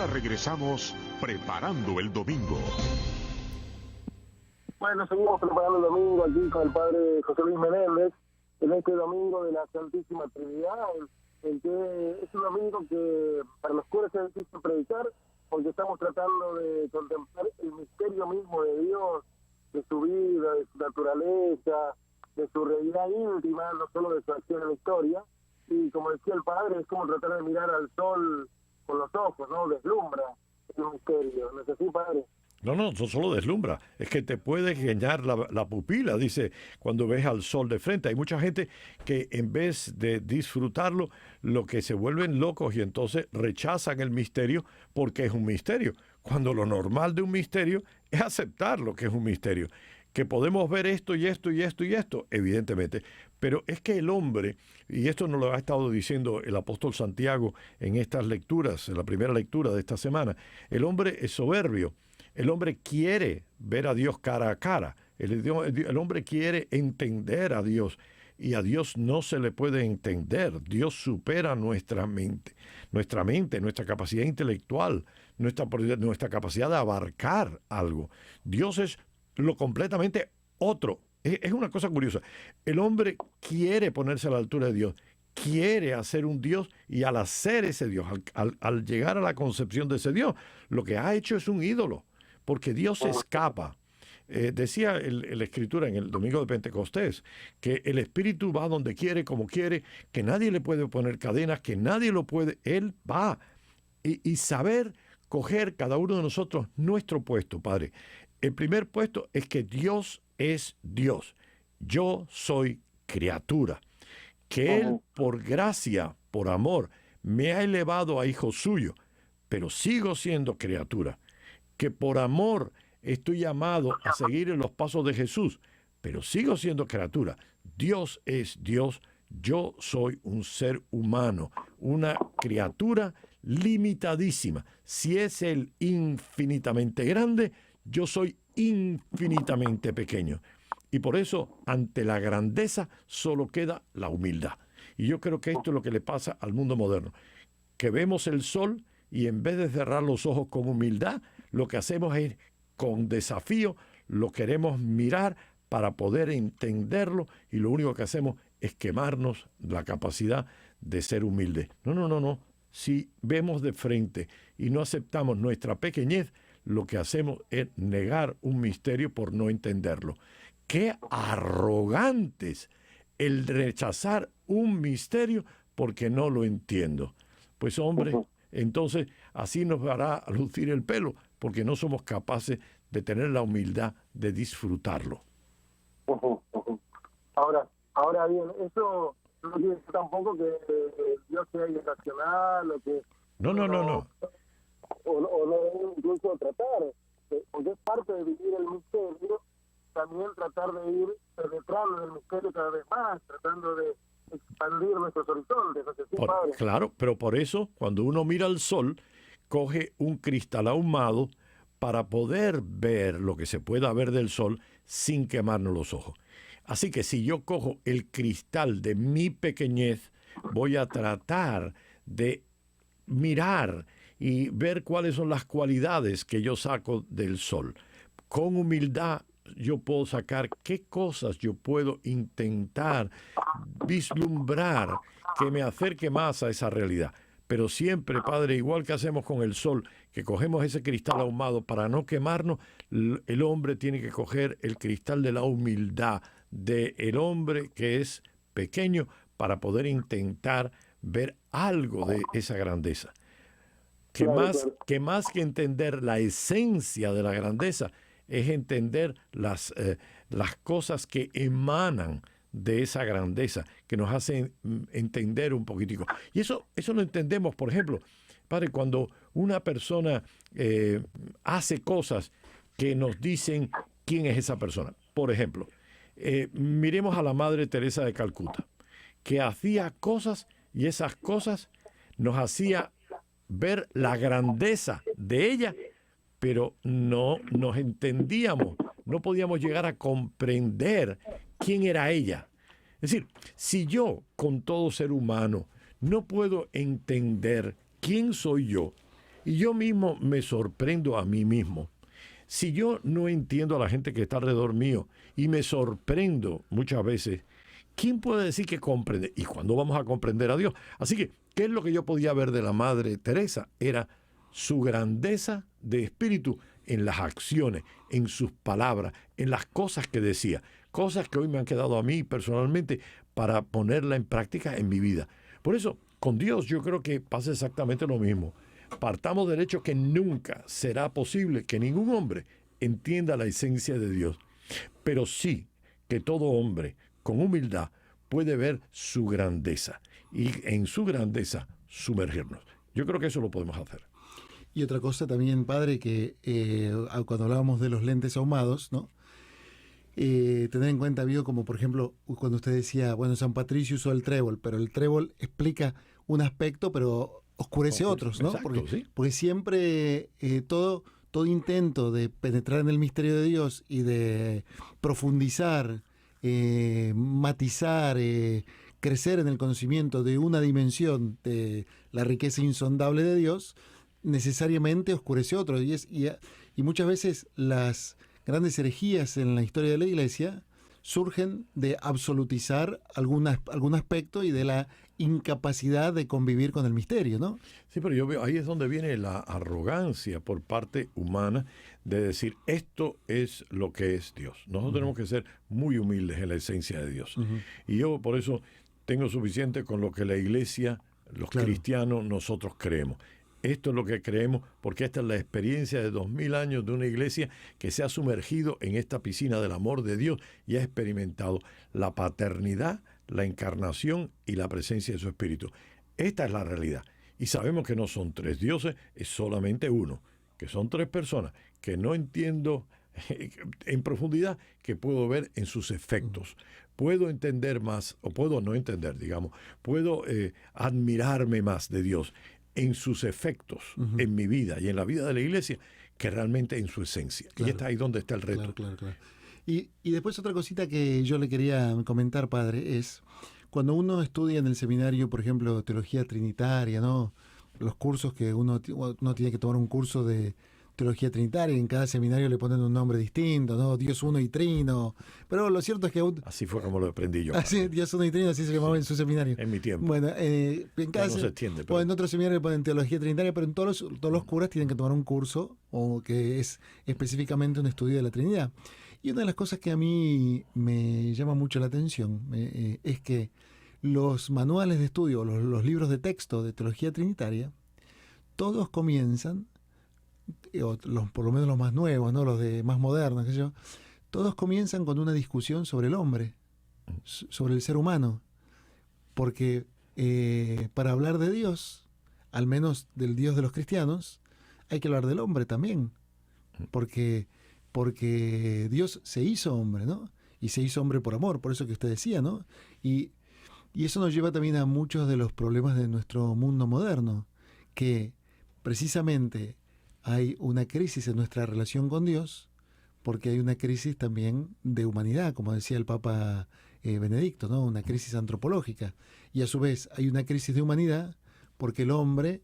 Ahora regresamos preparando el domingo. Bueno, seguimos preparando el domingo aquí con el padre José Luis Menéndez, en este domingo de la Santísima Trinidad, en que es un domingo que para los curas es difícil predicar, porque estamos tratando de contemplar el misterio mismo de Dios, de su vida, de su naturaleza, de su realidad íntima, no solo de su acción en la historia. Y como decía el padre, es como tratar de mirar al sol con los ojos, ¿no? Deslumbra el misterio. ¿No es así, padre? No, no solo deslumbra, es que te puede engañar la pupila, dice, cuando ves al sol de frente. Hay mucha gente que en vez de disfrutarlo, lo que se vuelven locos y entonces rechazan el misterio porque es un misterio, cuando lo normal de un misterio es aceptar lo que es un misterio. Que podemos ver esto y esto y esto y esto, evidentemente, pero es que el hombre, y esto nos lo ha estado diciendo el apóstol Santiago en estas lecturas, en la primera lectura de esta semana, el hombre es soberbio. El hombre quiere ver a Dios cara a cara. El hombre quiere entender a Dios. Y a Dios no se le puede entender. Dios supera nuestra mente, nuestra capacidad intelectual, nuestra capacidad de abarcar algo. Dios es lo completamente otro. Es una cosa curiosa. El hombre quiere ponerse a la altura de Dios, quiere hacer un Dios, y al hacer ese Dios, al llegar a la concepción de ese Dios, lo que ha hecho es un ídolo. Porque Dios se escapa. Decía la Escritura en el domingo de Pentecostés que el Espíritu va donde quiere, como quiere, que nadie le puede poner cadenas, que nadie lo puede. Él va. Y saber coger cada uno de nosotros nuestro puesto, Padre. El primer puesto es que Dios es Dios. Yo soy criatura. Que Él, por gracia, por amor, me ha elevado a hijo suyo, pero sigo siendo criatura. Que por amor estoy llamado a seguir en los pasos de Jesús, pero sigo siendo criatura. Dios es Dios, yo soy un ser humano, una criatura limitadísima. Si es Él infinitamente grande, yo soy infinitamente pequeño. Y por eso, ante la grandeza, solo queda la humildad. Y yo creo que esto es lo que le pasa al mundo moderno, que vemos el sol y en vez de cerrar los ojos con humildad, lo que hacemos es, con desafío, lo queremos mirar para poder entenderlo, y lo único que hacemos es quemarnos la capacidad de ser humildes. No. Si vemos de frente y no aceptamos nuestra pequeñez, lo que hacemos es negar un misterio por no entenderlo. ¡Qué arrogantes el rechazar un misterio porque no lo entiendo! Pues hombre, entonces así nos hará lucir el pelo, porque no somos capaces de tener la humildad de disfrutarlo. Ahora bien, eso no quiere decir tampoco que Dios sea irracional o que... No. O no incluso tratar, porque es parte de vivir el misterio, también tratar de ir penetrando en el misterio cada vez más, tratando de expandir nuestros horizontes. ¿No? Sí, claro, pero por eso, cuando uno mira al sol, coge un cristal ahumado para poder ver lo que se pueda ver del sol sin quemarnos los ojos. Así que si yo cojo el cristal de mi pequeñez, voy a tratar de mirar y ver cuáles son las cualidades que yo saco del sol. Con humildad yo puedo sacar qué cosas yo puedo intentar vislumbrar que me acerque más a esa realidad. Pero siempre, Padre, igual que hacemos con el sol, que cogemos ese cristal ahumado para no quemarnos, el hombre tiene que coger el cristal de la humildad del hombre que es pequeño para poder intentar ver algo de esa grandeza. Que más que entender la esencia de la grandeza, es entender las cosas que emanan de esa grandeza, que nos hacen entender un poquitico. Y eso lo entendemos, por ejemplo, Padre, cuando una persona hace cosas que nos dicen quién es esa persona. Por ejemplo, miremos a la Madre Teresa de Calcuta, que hacía cosas y esas cosas nos hacía ver la grandeza de ella, pero no nos entendíamos, no podíamos llegar a comprender quién era ella. Es decir, si yo, con todo ser humano, no puedo entender quién soy yo, Y yo mismo me sorprendo a mí mismo. Si yo no entiendo a la gente que está alrededor mío y me sorprendo muchas veces, ¿quién puede decir que comprende? ¿Y cuándo vamos a comprender a Dios? Así que, ¿qué es lo que yo podía ver de la Madre Teresa? Era su grandeza de espíritu en las acciones, en sus palabras, en las cosas que decía. Cosas que hoy me han quedado a mí personalmente para ponerla en práctica en mi vida. Por eso, con Dios yo creo que pasa exactamente lo mismo. Partamos del hecho que nunca será posible que ningún hombre entienda la esencia de Dios, pero sí que todo hombre con humildad puede ver su grandeza y en su grandeza sumergirnos. Yo creo que eso lo podemos hacer. Y otra cosa también, padre, que cuando hablábamos de los lentes ahumados, ¿no? Tener en cuenta, vio, como por ejemplo, cuando usted decía, bueno, San Patricio usó el trébol, pero el trébol explica un aspecto, pero oscurece otros, ¿no? Exacto, sí. Porque siempre todo intento de penetrar en el misterio de Dios y de profundizar, matizar, crecer en el conocimiento de una dimensión de la riqueza insondable de Dios, necesariamente oscurece otro. Y muchas veces las grandes herejías en la historia de la Iglesia surgen de absolutizar algún aspecto y de la incapacidad de convivir con el misterio, ¿no? Sí, pero yo veo, ahí es donde viene la arrogancia por parte humana de decir, esto es lo que es Dios. Nosotros tenemos que ser muy humildes en la esencia de Dios. Y yo por eso tengo suficiente con lo que la Iglesia, los cristianos, nosotros creemos. Esto es lo que creemos, porque esta es la experiencia de 2000 años de una iglesia que se ha sumergido en esta piscina del amor de Dios y ha experimentado la paternidad, la encarnación y la presencia de su Espíritu. Esta es la realidad. Y sabemos que no son tres dioses, es solamente uno, que son tres personas que no entiendo en profundidad, que puedo ver en sus efectos. Puedo entender más, o puedo no entender, digamos, puedo admirarme más de Dios en sus efectos, en mi vida y en la vida de la iglesia, que realmente en su esencia. Claro. Y está ahí donde está el reto. Claro. Y después otra cosita que yo le quería comentar, padre, es cuando uno estudia en el seminario, por ejemplo, teología trinitaria, ¿no? Los cursos que uno tiene que tomar un curso de teología trinitaria, en cada seminario le ponen un nombre distinto, ¿no? Dios uno y trino. Pero lo cierto es que así fue como lo aprendí yo. Así, Dios uno y trino, así se llamaba en su seminario. En mi tiempo. Bueno, en cada no se entiende. Pero... en otro seminario le ponen teología trinitaria, pero en todos los curas tienen que tomar un curso o que es específicamente un estudio de la Trinidad. Y una de las cosas que a mí me llama mucho la atención es que los manuales de estudio, los libros de texto de teología trinitaria, todos comienzan, por lo menos los más nuevos, ¿no? Los de más modernos, qué sé yo, todos comienzan con una discusión sobre el hombre, sobre el ser humano. Porque para hablar de Dios, al menos del Dios de los cristianos, hay que hablar del hombre también. Porque Dios se hizo hombre, ¿no? Y se hizo hombre por amor, por eso que usted decía, ¿no? Y eso nos lleva también a muchos de los problemas de nuestro mundo moderno, que precisamente hay una crisis en nuestra relación con Dios, porque hay una crisis también de humanidad, como decía el Papa Benedicto, ¿no? Una crisis antropológica. Y a su vez hay una crisis de humanidad porque el hombre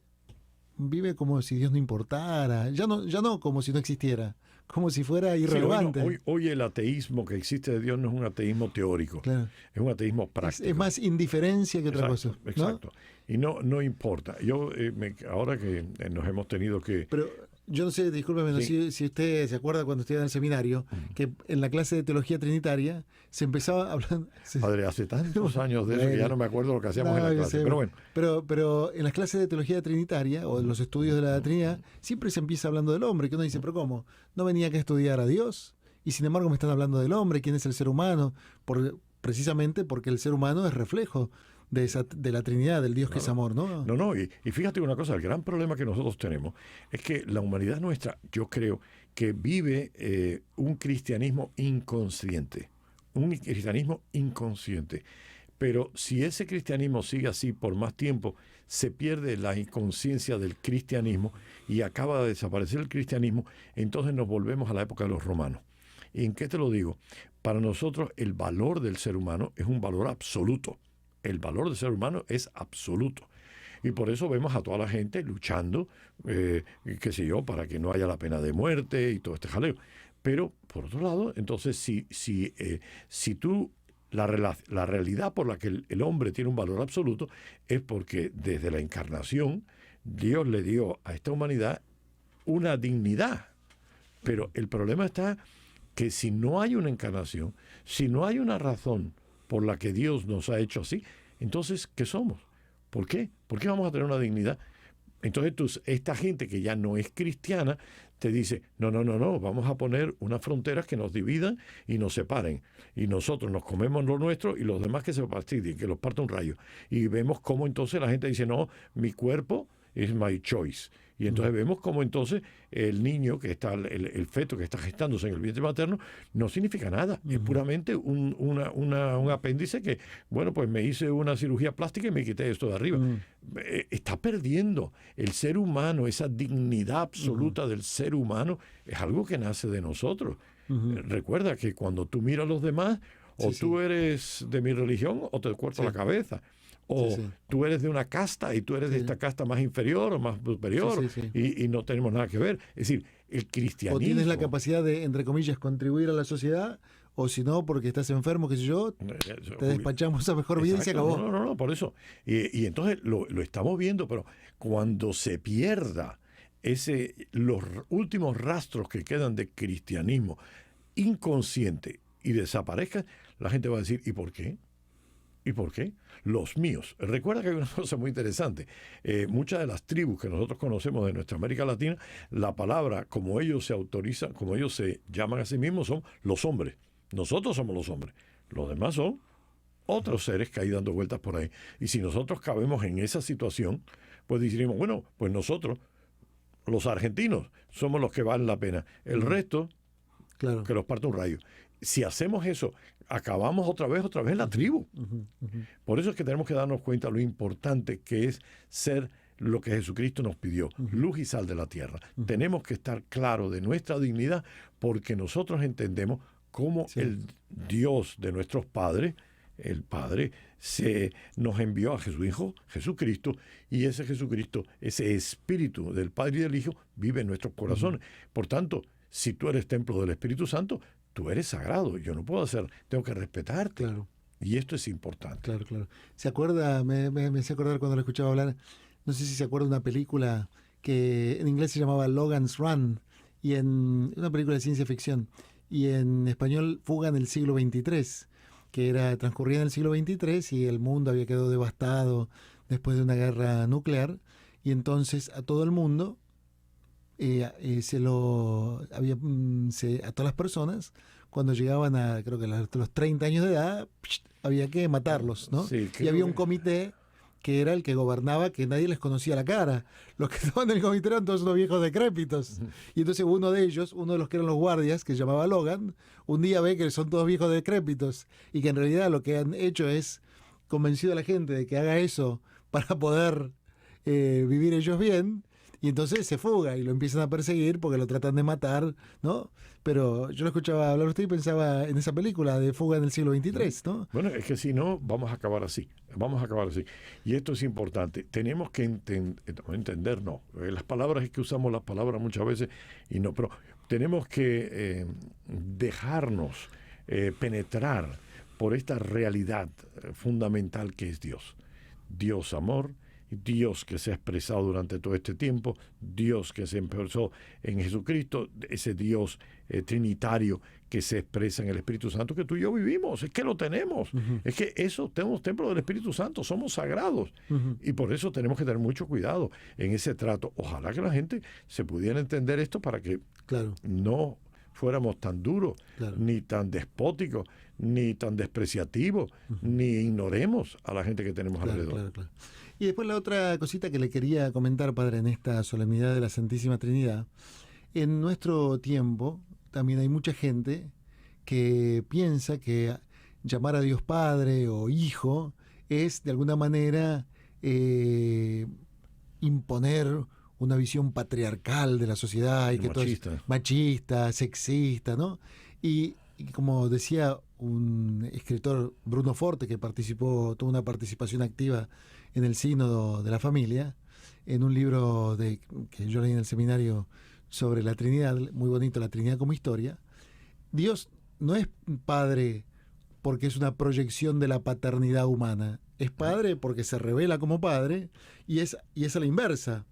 vive como si Dios no importara, ya no como si no existiera, como si fuera irrelevante. Sí, hoy el ateísmo que existe de Dios no es un ateísmo teórico, claro. Es un ateísmo práctico. Es más indiferencia que otra cosa. ¿No? Exacto. Y no importa. Yo ahora que nos hemos tenido que... Pero yo no sé, discúlpeme, sí. si usted se acuerda cuando estudiaba en el seminario, que en la clase de teología trinitaria se empezaba hablando... Padre, hace tantos años de eso que ya no me acuerdo lo que hacíamos en la clase, sé, pero bueno. Pero en las clases de teología trinitaria, o en los estudios de la Trinidad, siempre se empieza hablando del hombre, que uno dice, pero ¿cómo? ¿No venía que estudiar a Dios? Y sin embargo me están hablando del hombre, ¿quién es el ser humano? Precisamente porque el ser humano es reflejo de la Trinidad, del Dios que es amor, ¿no? No, y fíjate una cosa, el gran problema que nosotros tenemos es que la humanidad nuestra, yo creo que vive un cristianismo inconsciente, pero si ese cristianismo sigue así por más tiempo, se pierde la inconsciencia del cristianismo y acaba de desaparecer el cristianismo, entonces nos volvemos a la época de los romanos. ¿Y en qué te lo digo? Para nosotros el valor del ser humano es un valor absoluto. El valor del ser humano es absoluto. Y por eso vemos a toda la gente luchando, qué sé yo, para que no haya la pena de muerte y todo este jaleo. Pero, por otro lado, entonces, si tú, la realidad por la que el hombre tiene un valor absoluto es porque desde la encarnación Dios le dio a esta humanidad una dignidad. Pero el problema está que si no hay una encarnación, si no hay una razón por la que Dios nos ha hecho así, entonces, ¿qué somos? ¿Por qué? ¿Por qué vamos a tener una dignidad? Entonces esta gente que ya no es cristiana te dice, no, vamos a poner unas fronteras que nos dividan y nos separen. Y nosotros nos comemos lo nuestro y los demás que se fastidien, que los parta un rayo. Y vemos cómo entonces la gente dice, no, mi cuerpo es my choice. Y entonces vemos cómo entonces el niño que está, el feto que está gestándose en el vientre materno, no significa nada. Es puramente un apéndice que, bueno, pues me hice una cirugía plástica y me quité esto de arriba. Está perdiendo el ser humano, esa dignidad absoluta del ser humano, es algo que nace de nosotros. Recuerda que cuando tú miras a los demás, o tú eres de mi religión o te corto la cabeza. O tú eres de una casta y tú eres de esta casta más inferior o más superior y no tenemos nada que ver. Es decir, el cristianismo... O tienes la capacidad de, entre comillas, contribuir a la sociedad, o si no, porque estás enfermo, qué sé yo, te despachamos a mejor vida y se acabó. No, por eso. Y entonces lo estamos viendo, pero cuando se pierda los últimos rastros que quedan de cristianismo inconsciente y desaparezca, la gente va a decir, ¿y por qué? ¿Y por qué? Los míos. Recuerda que hay una cosa muy interesante. Muchas de las tribus que nosotros conocemos de nuestra América Latina, la palabra, como ellos se autorizan, como ellos se llaman a sí mismos, son los hombres. Nosotros somos los hombres. Los demás son otros seres que hay dando vueltas por ahí. Y si nosotros cabemos en esa situación, pues diríamos, bueno, pues nosotros, los argentinos, somos los que valen la pena. El resto, que los parte un rayo. Si hacemos eso, acabamos otra vez en la tribu. Por eso es que tenemos que darnos cuenta de lo importante que es ser lo que Jesucristo nos pidió, luz y sal de la tierra. Tenemos que estar claros de nuestra dignidad porque nosotros entendemos cómo el Dios de nuestros padres, el Padre, nos envió a su Hijo, Jesucristo, y ese Jesucristo, ese Espíritu del Padre y del Hijo, vive en nuestros corazones. Por tanto, si tú eres templo del Espíritu Santo, tú eres sagrado, yo no puedo tengo que respetarte. Claro. Y esto es importante. Claro. ¿Se acuerda? Me hice acordar cuando lo escuchaba hablar, no sé si se acuerda de una película que en inglés se llamaba Logan's Run, y una película de ciencia ficción, y en español Fuga en el siglo XXIII, que transcurría en el siglo XXIII y el mundo había quedado devastado después de una guerra nuclear, y entonces a todo el mundo... a todas las personas, cuando llegaban a, creo que los 30 años de edad, había que matarlos, ¿no? Y había un comité que era el que gobernaba, que nadie les conocía la cara. Los que estaban en el comité eran todos unos viejos decrépitos. Y entonces uno de los que eran los guardias, que se llamaba Logan, un día ve que son todos viejos decrépitos y que en realidad lo que han hecho es convencido a la gente de que haga eso para poder vivir ellos bien. Y entonces se fuga y lo empiezan a perseguir porque lo tratan de matar, ¿no? Pero yo lo escuchaba hablar usted y pensaba en esa película de Fuga en el siglo XXIII, ¿no? Bueno, es que si no, vamos a acabar así. Y esto es importante. Tenemos que entender, no. Las palabras es que usamos las palabras muchas veces y no, pero tenemos que dejarnos penetrar por esta realidad fundamental que es Dios. Dios amor, Dios que se ha expresado durante todo este tiempo, Dios que se expresó en Jesucristo, ese Dios trinitario que se expresa en el Espíritu Santo que tú y yo vivimos, es que lo tenemos, es que tenemos templo del Espíritu Santo, somos sagrados y por eso tenemos que tener mucho cuidado en ese trato. Ojalá que la gente se pudiera entender esto para que no fuéramos tan duros, ni tan despóticos, ni tan despreciativos, ni ignoremos a la gente que tenemos alrededor. Claro. Y después la otra cosita que le quería comentar, padre, en esta solemnidad de la Santísima Trinidad. En nuestro tiempo también hay mucha gente que piensa que llamar a Dios Padre o Hijo es de alguna manera imponer una visión patriarcal de la sociedad y que machista. Todo es machista, sexista, ¿no? Y como decía un escritor, Bruno Forte, que tuvo una participación activa en el sínodo de la familia, en un libro que yo leí en el seminario sobre la Trinidad, muy bonito, la Trinidad como historia. Dios no es padre porque es una proyección de la paternidad humana, es padre porque se revela como padre y es a la inversa.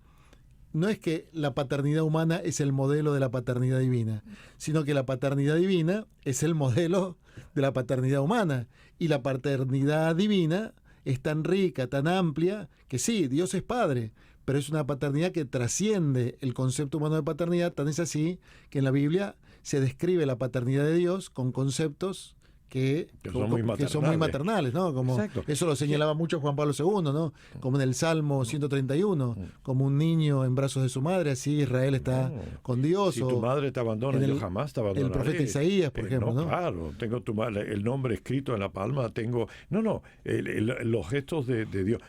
No es que la paternidad humana es el modelo de la paternidad divina, sino que la paternidad divina es el modelo de la paternidad humana. Y la paternidad divina es tan rica, tan amplia, que sí, Dios es padre, pero es una paternidad que trasciende el concepto humano de paternidad. Tan es así que en la Biblia se describe la paternidad de Dios con conceptos que son muy maternales, ¿no? Como exacto. Eso lo señalaba mucho Juan Pablo II, ¿no? Como en el Salmo 131, como un niño en brazos de su madre, así Israel está con Dios. Si tu madre te abandona, yo jamás te abandonaré. El profeta Isaías, por ejemplo, ¿no? Claro, tengo tu madre, el nombre escrito en la palma, tengo... los gestos de Dios.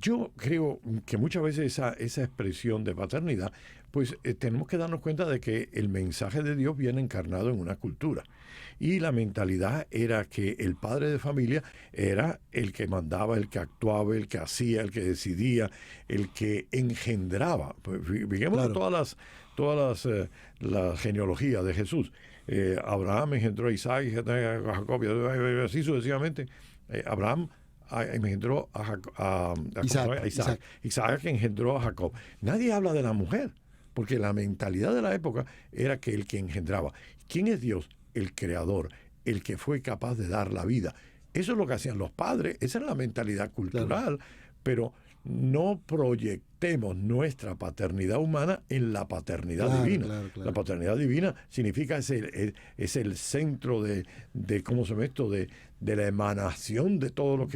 Yo creo que muchas veces esa expresión de paternidad, pues tenemos que darnos cuenta de que el mensaje de Dios viene encarnado en una cultura. Y la mentalidad era que el padre de familia era el que mandaba, el que actuaba, el que hacía, el que decidía, el que engendraba. Pues, fijémonos todas las genealogías de Jesús. Abraham engendró a Isaac, a Jacob, así sucesivamente. Abraham engendró a Isaac. Isaac engendró a Jacob. Nadie habla de la mujer, porque la mentalidad de la época era que el que engendraba. ¿Quién es Dios? El creador, el que fue capaz de dar la vida. Eso es lo que hacían los padres, esa es la mentalidad cultural, pero no proyectemos nuestra paternidad humana en la paternidad divina. Claro. La paternidad divina significa es el centro de ¿cómo se llama esto? De la emanación de todo lo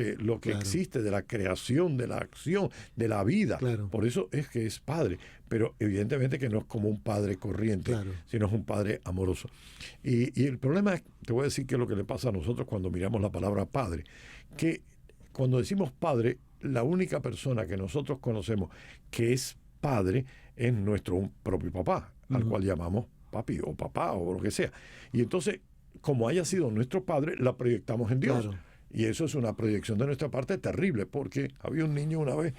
que existe, de la creación, de la acción, de la vida. Claro. Por eso es que es padre, pero evidentemente que no es como un padre corriente, sino es un padre amoroso. Y el problema es, te voy a decir qué es lo que le pasa a nosotros cuando miramos la palabra padre, que cuando decimos padre, la única persona que nosotros conocemos que es padre es nuestro propio papá, al cual llamamos papi o papá o lo que sea. Y entonces, como haya sido nuestro padre, la proyectamos en Dios. Claro. Y eso es una proyección de nuestra parte terrible, porque había un niño una vez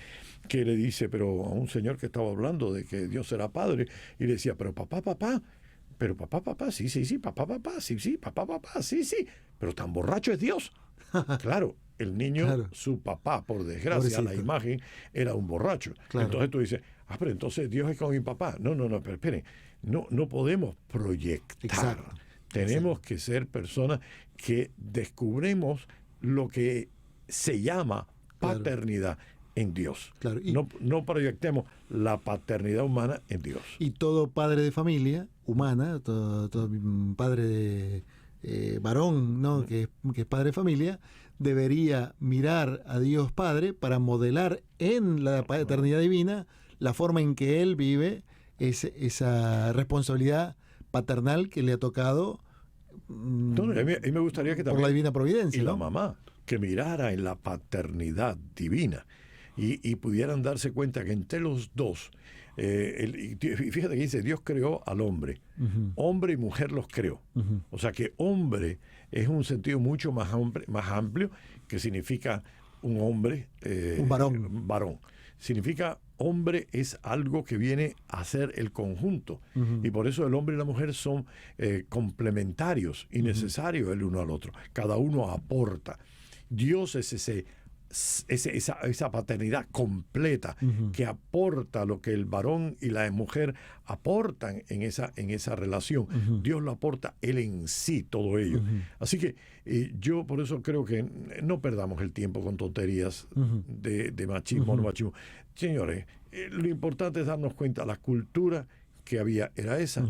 que le dice, pero a un señor que estaba hablando de que Dios era padre, y le decía, pero papá, sí, papá, sí, pero tan borracho es Dios. Claro. El niño, su papá, por desgracia, la imagen era un borracho. Claro. Entonces tú dices, pero entonces Dios es como mi papá. No, pero esperen, no podemos proyectar. Exacto. Tenemos que ser personas que descubremos lo que se llama paternidad en Dios. Claro. No proyectemos la paternidad humana en Dios. Y todo padre de familia humana, todo padre de varón, ¿no? que es padre de familia, debería mirar a Dios Padre para modelar en la paternidad divina la forma en que él vive esa responsabilidad paternal que le ha tocado a mí me gustaría que también, por la divina providencia. Y ¿no? la mamá, que mirara en la paternidad divina y pudieran darse cuenta que entre los dos, fíjate que dice, Dios creó al hombre, hombre y mujer los creó. O sea que hombre es un sentido mucho más amplio, que significa un hombre, un varón. Significa hombre es algo que viene a ser el conjunto. Y por eso el hombre y la mujer son complementarios y necesarios el uno al otro. Cada uno aporta. Dios es esa paternidad completa que aporta lo que el varón y la mujer aportan en esa relación. Dios lo aporta él en sí, todo ello. Así que yo por eso creo que no perdamos el tiempo con tonterías de machismo o no machismo. Señores, lo importante es darnos cuenta, la cultura que había era esa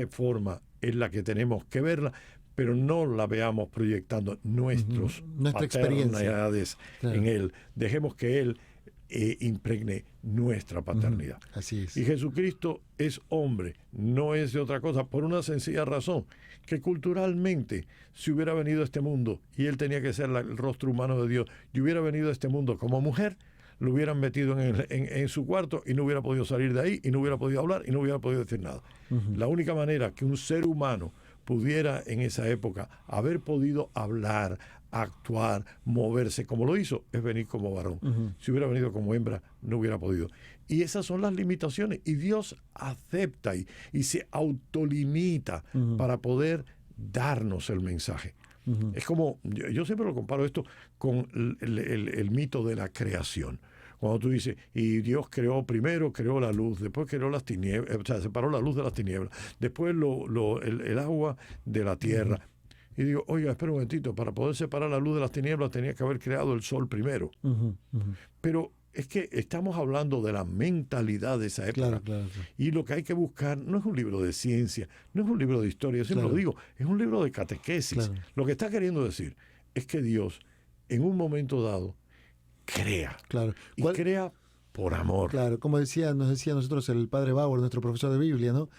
forma es la que tenemos que verla, pero no la veamos proyectando nuestra paternidades en Él. Dejemos que Él impregne nuestra paternidad. Así es. Y Jesucristo es hombre, no es de otra cosa, por una sencilla razón, que culturalmente, si hubiera venido a este mundo y Él tenía que ser el rostro humano de Dios, y hubiera venido a este mundo como mujer, lo hubieran metido en su cuarto y no hubiera podido salir de ahí, y no hubiera podido hablar, y no hubiera podido decir nada. La única manera que un ser humano pudiera en esa época haber podido hablar, actuar, moverse como lo hizo, es venir como varón. Si hubiera venido como hembra, no hubiera podido. Y esas son las limitaciones. Y Dios acepta y se autolimita para poder darnos el mensaje. Es como, yo siempre lo comparo esto con el mito de la creación. Cuando tú dices, y Dios creó primero, creó la luz, después creó las tinieblas, o sea, separó la luz de las tinieblas, después el agua de la tierra. Y digo, oiga, espera un momentito, para poder separar la luz de las tinieblas tenía que haber creado el sol primero. Pero es que estamos hablando de la mentalidad de esa época. Claro. Y lo que hay que buscar no es un libro de ciencia, no es un libro de historia, yo siempre lo digo, es un libro de catequesis. Claro. Lo que está queriendo decir es que Dios, en un momento dado, crea. Claro. Y crea por amor. Claro, como nos decía a nosotros el padre Bauer, nuestro profesor de Biblia, ¿no?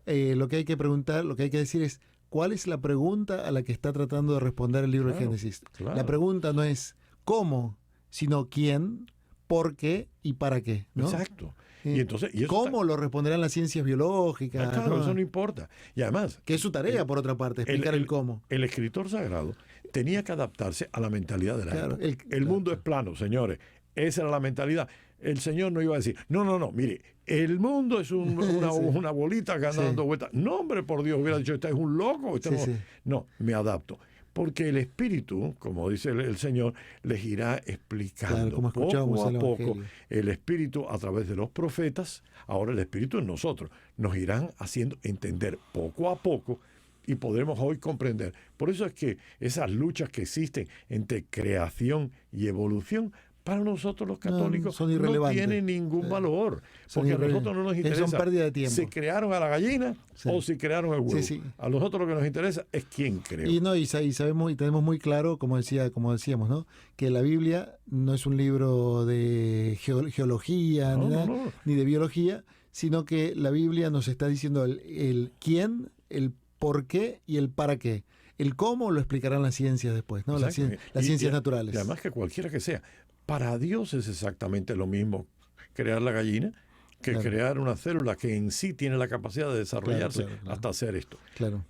Lo que hay que preguntar, lo que hay que decir es, ¿cuál es la pregunta a la que está tratando de responder el libro de Génesis? Claro. La pregunta no es ¿cómo?, sino ¿quién?, ¿por qué? ¿Y para qué? ¿no? Exacto. Y entonces, ¿cómo lo responderán las ciencias biológicas? Claro, ¿no? eso no importa. Y además... Que es su tarea, por otra parte, explicar el cómo. El escritor sagrado tenía que adaptarse a la mentalidad de la época. El claro. mundo es plano, señores. Esa era la mentalidad. El Señor no iba a decir, no, mire, el mundo es una bolita que anda dando vueltas. No, hombre, por Dios, hubiera dicho, este es un loco. No, me adapto. Porque el Espíritu, como dice el Señor, les irá explicando como poco a el poco. Evangelio. El Espíritu a través de los profetas, ahora el Espíritu en nosotros, nos irán haciendo entender poco a poco y podremos hoy comprender. Por eso es que esas luchas que existen entre creación y evolución, para nosotros los católicos son no irrelevantes. tienen ningún valor, porque a nosotros no nos interesa son pérdida de tiempo. si crearon a la gallina o si crearon el huevo. A nosotros lo que nos interesa es quién creó. Y sabemos y tenemos muy claro, como decíamos, ¿no?, que la Biblia no es un libro de geología ni de biología, sino que la Biblia nos está diciendo el quién, el por qué y el para qué. El cómo lo explicarán las ciencias después, ¿no? Las ciencias naturales. Y además que cualquiera que sea. Para Dios es exactamente lo mismo crear la gallina que crear una célula que en sí tiene la capacidad de desarrollarse hasta hacer esto.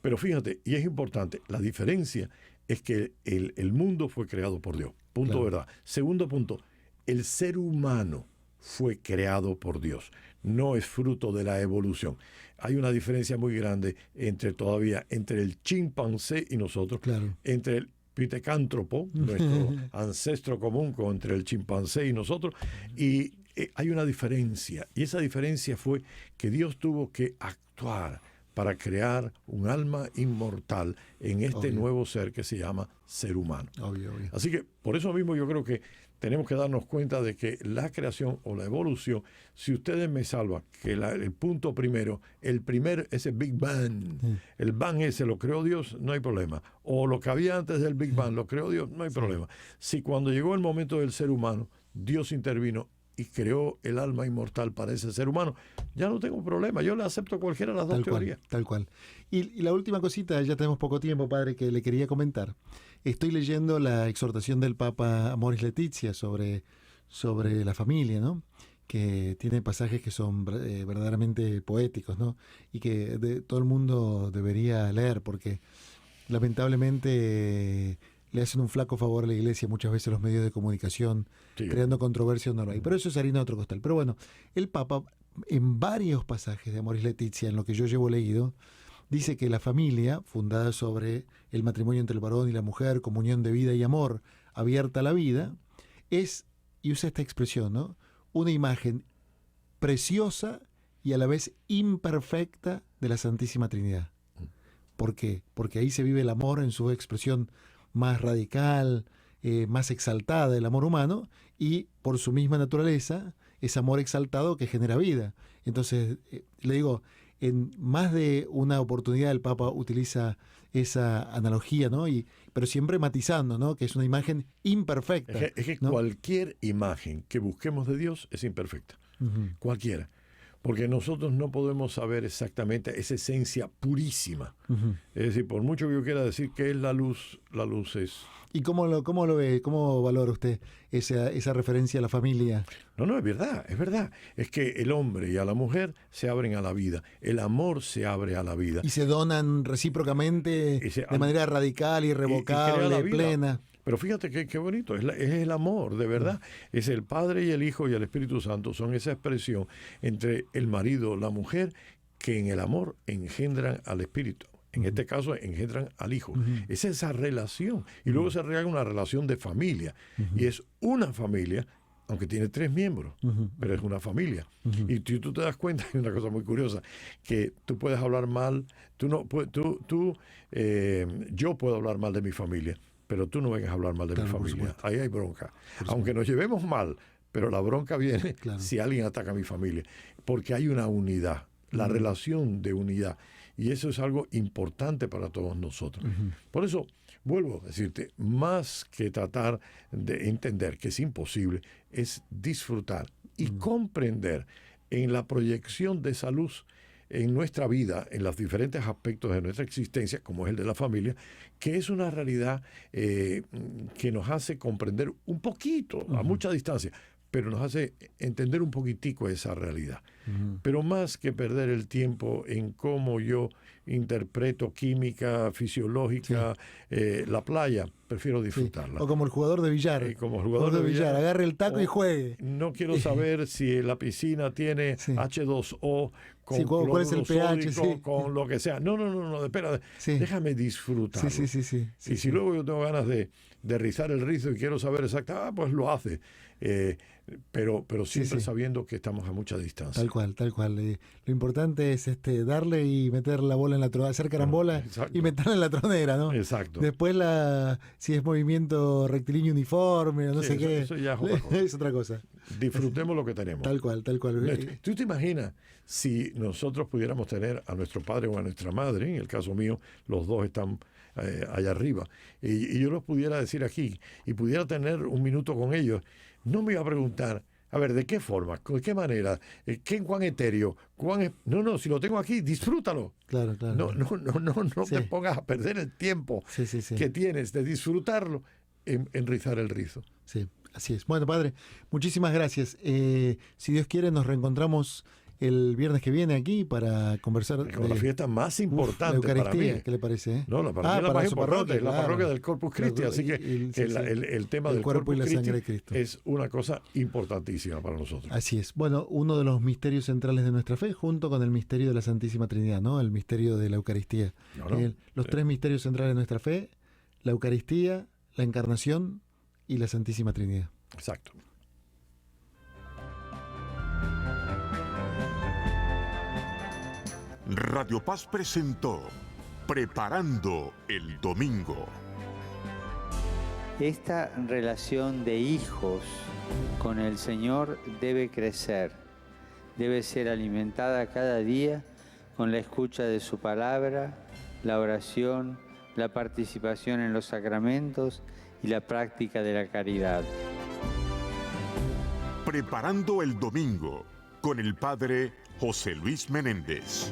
Pero fíjate, y es importante, la diferencia es que el mundo fue creado por Dios. Punto, ¿verdad? Segundo punto, el ser humano fue creado por Dios. No es fruto de la evolución. Hay una diferencia muy grande entre el chimpancé y nosotros, entre el pitecántropo, nuestro ancestro común, entre el chimpancé y nosotros, y hay una diferencia, y esa diferencia fue que Dios tuvo que actuar para crear un alma inmortal en este nuevo ser que se llama ser humano. Obvio. Así que por eso mismo yo creo que tenemos que darnos cuenta de que la creación o la evolución, si ustedes me salvan, que el punto primero, ese Big Bang, el Bang ese lo creó Dios, no hay problema. O lo que había antes del Big Bang lo creó Dios, no hay problema. Si cuando llegó el momento del ser humano, Dios intervino y creó el alma inmortal para ese ser humano, ya no tengo problema, yo le acepto cualquiera de las dos teorías. Tal cual. Y la última cosita, ya tenemos poco tiempo, padre, que le quería comentar. Estoy leyendo la exhortación del Papa Amoris Laetitia sobre la familia, ¿no?, que tiene pasajes que son verdaderamente poéticos, ¿no?, y que todo el mundo debería leer, porque lamentablemente le hacen un flaco favor a la Iglesia muchas veces los medios de comunicación, creando controversia donde no hay. Pero eso es harina de otro costal. Pero bueno, el Papa, en varios pasajes de Amoris Laetitia, en lo que yo llevo leído, dice que la familia, fundada sobre el matrimonio entre el varón y la mujer, comunión de vida y amor, abierta a la vida, es, y usa esta expresión, ¿no?, una imagen preciosa y a la vez imperfecta de la Santísima Trinidad. ¿Por qué? Porque ahí se vive el amor en su expresión más radical, más exaltada, el amor humano, y por su misma naturaleza, es amor exaltado que genera vida. Entonces, le digo, en más de una oportunidad el Papa utiliza esa analogía, ¿no? Pero siempre matizando, ¿no?, que es una imagen imperfecta. Es que ¿no?, cualquier imagen que busquemos de Dios es imperfecta. Cualquiera. Porque nosotros no podemos saber exactamente esa esencia purísima. Es decir, por mucho que yo quiera decir que es la luz es... ¿Y cómo lo ve? ¿Cómo valora usted esa referencia a la familia? No, es verdad, es verdad. Es que el hombre y a la mujer se abren a la vida. El amor se abre a la vida. Y se donan recíprocamente de manera radical, irrevocable, plena. Pero fíjate qué bonito, es el amor, de verdad. Es el Padre y el Hijo y el Espíritu Santo, son esa expresión entre el marido, la mujer, que en el amor engendran al Espíritu. En este caso engendran al Hijo. Es esa relación. Y luego se regala una relación de familia. Y es una familia, aunque tiene 3 miembros, pero es una familia. Y tú te das cuenta, hay una cosa muy curiosa, que tú puedes hablar mal, yo puedo hablar mal de mi familia, pero tú no vengas a hablar mal de mi familia. Ahí hay bronca. Aunque nos llevemos mal, pero la bronca viene si alguien ataca a mi familia. Porque hay una unidad, la relación de unidad. Y eso es algo importante para todos nosotros. Por eso, vuelvo a decirte, más que tratar de entender que es imposible, es disfrutar y comprender en la proyección de esa luz en nuestra vida, en los diferentes aspectos de nuestra existencia, como es el de la familia, que es una realidad que nos hace comprender un poquito, a mucha distancia, pero nos hace entender un poquitico esa realidad. Pero más que perder el tiempo en cómo yo interpreto química, fisiológica, la playa, prefiero disfrutarla. O como el jugador de billar. Como el jugador de billar, agarre el taco y juegue. No quiero saber si la piscina tiene H2O, con ¿cuál es el pH? Sódico, con lo que sea. No, espera, déjame disfrutar. Sí. Y si luego yo tengo ganas de rizar el rizo y quiero saber exactamente, pues lo hace. Pero siempre sabiendo que estamos a mucha distancia. Tal cual. Lo importante es darle y meter la bola en la tronera, hacer carambola y meterla en la tronera, ¿no? Exacto. Después si es movimiento rectilíneo uniforme, no sé qué. Eso ya es otra cosa. Es otra cosa. Disfrutemos lo que tenemos. Tal cual. ¿Tú te imaginas si nosotros pudiéramos tener a nuestro padre o a nuestra madre? En el caso mío, los dos están allá arriba. Y yo los pudiera decir aquí y pudiera tener un minuto con ellos. No me iba a preguntar, a ver, ¿de qué forma? ¿De qué manera? ¿Cuán etéreo? No, si lo tengo aquí, disfrútalo. Claro. No te pongas a perder el tiempo que tienes de disfrutarlo en rizar el rizo. Sí, así es. Bueno, padre, muchísimas gracias. Si Dios quiere, nos reencontramos el viernes que viene aquí para conversar con la fiesta más importante la Eucaristía, para mí. ¿Qué le parece? No, la más importante, la parroquia del Corpus Christi, así que el tema del cuerpo y la Christi sangre de Cristo es una cosa importantísima para nosotros. Así es. Bueno, uno de los misterios centrales de nuestra fe, junto con el misterio de la Santísima Trinidad, ¿no? El misterio de la Eucaristía. Los 3 misterios centrales de nuestra fe: la Eucaristía, la Encarnación y la Santísima Trinidad. Exacto. Radio Paz presentó Preparando el Domingo. Esta relación de hijos con el Señor debe crecer, debe ser alimentada cada día con la escucha de su palabra, la oración, la participación en los sacramentos y la práctica de la caridad. Preparando el Domingo con el Padre José Luis Menéndez.